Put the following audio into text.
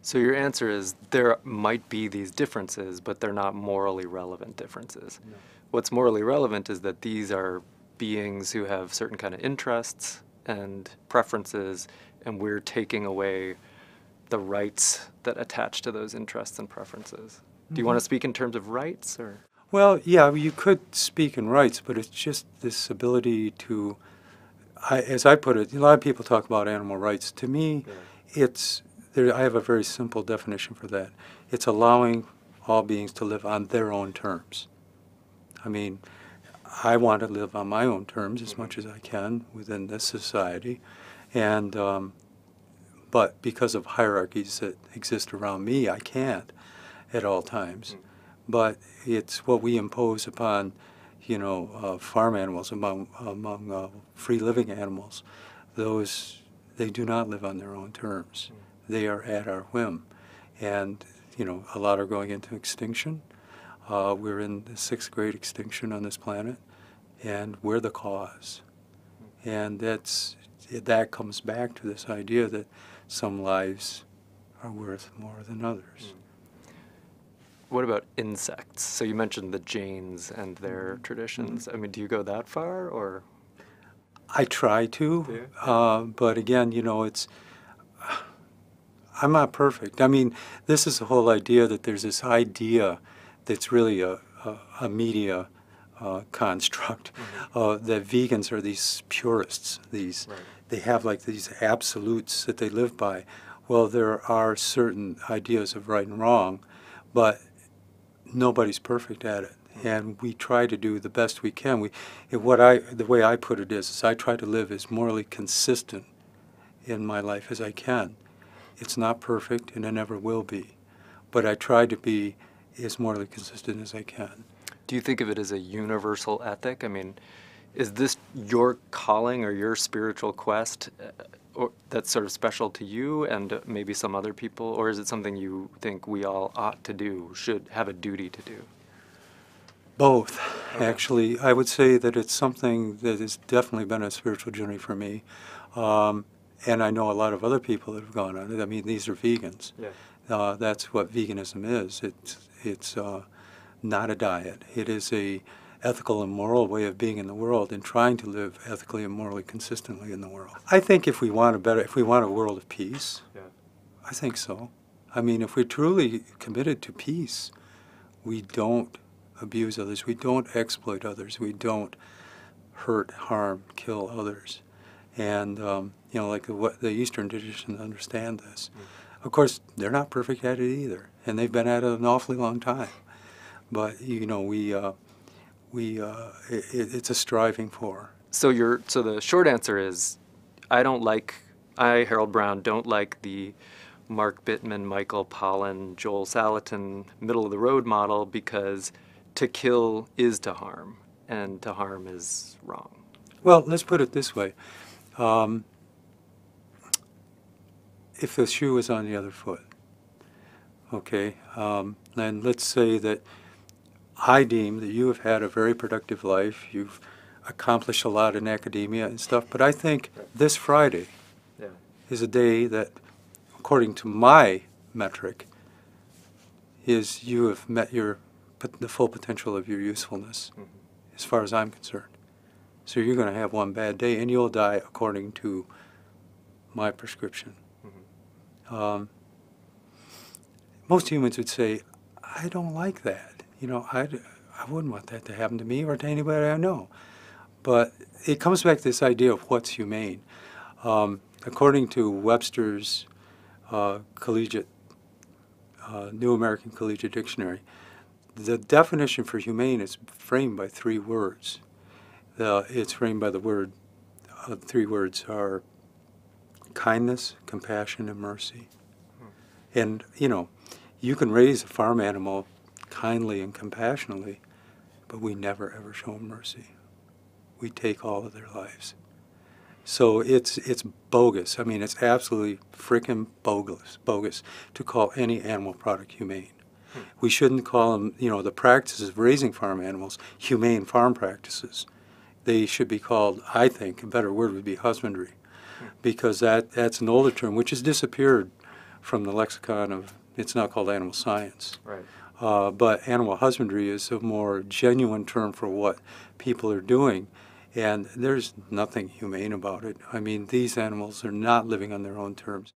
So your answer is there might be these differences, but they're not morally relevant differences. No. What's morally relevant is that these are beings who have certain kind of interests and preferences, and we're taking away the rights that attach to those interests and preferences. Do you want to speak in terms of rights, or? Well, yeah, you could speak in rights, but it's just this ability to, as I put it, a lot of people talk about animal rights. To me, I have a very simple definition for that. It's allowing all beings to live on their own terms. I mean, I want to live on my own terms as much as I can within this society, and but because of hierarchies that exist around me, I can't at all times. But it's what we impose upon, farm animals, among free living animals. Those, they do not live on their own terms. They are at our whim, and a lot are going into extinction. We're in the 6th grade extinction on this planet, and we're the cause. And that comes back to this idea that some lives are worth more than others. What about insects? So you mentioned the Jains and their traditions. I mean, do you go that far, or? I try to, but again, I'm not perfect. I mean, this is the whole idea that there's this idea that's really a media construct, that vegans are these purists, they have like these absolutes that they live by. Well, there are certain ideas of right and wrong, but nobody's perfect at it, and we try to do the best we can. The way I put it is I try to live as morally consistent in my life as I can. It's not perfect, and it never will be, but I try to be as morally consistent as I can. Do you think of it as a universal ethic? I mean, is this your calling or your spiritual quest or that's sort of special to you and maybe some other people, or is it something you think we all ought to do, should have a duty to do? Both, actually. I would say that it's something that has definitely been a spiritual journey for me. And I know a lot of other people that have gone on it. I mean, these are vegans. Yeah. That's what veganism is. It's not a diet. It is a ethical and moral way of being in the world and trying to live ethically and morally consistently in the world. I think if we want a world of peace, I think so. I mean, if we're truly committed to peace, we don't abuse others, we don't exploit others, we don't hurt, harm, kill others. And, like the Eastern traditions understand this. Of course, they're not perfect at it either, and they've been at it an awfully long time. But, it's a striving for. So the short answer is, I, Harold Brown, don't like the Mark Bittman, Michael Pollan, Joel Salatin middle-of-the-road model because to kill is to harm, and to harm is wrong. Well, let's put it this way. If the shoe was on the other foot, okay, and let's say that I deem that you have had a very productive life, you've accomplished a lot in academia and stuff, but I think this Friday is a day that, according to my metric, is you have met the full potential of your usefulness, as far as I'm concerned. So you're going to have one bad day, and you'll die according to my prescription. Most humans would say, I don't like that. I wouldn't want that to happen to me or to anybody I know. But it comes back to this idea of what's humane. According to Webster's New American Collegiate Dictionary, the definition for humane is framed by 3 words. It's framed by the 3 words are kindness, compassion, and mercy. And, you can raise a farm animal kindly and compassionately, but we never ever show them mercy. We take all of their lives. So it's bogus. I mean, it's absolutely frickin' bogus to call any animal product humane. We shouldn't call them, the practices of raising farm animals, humane farm practices. They should be called, I think, a better word would be husbandry, because that's an older term which has disappeared from the lexicon of, it's now called animal science. Right. But animal husbandry is a more genuine term for what people are doing, and there's nothing humane about it. I mean, these animals are not living on their own terms.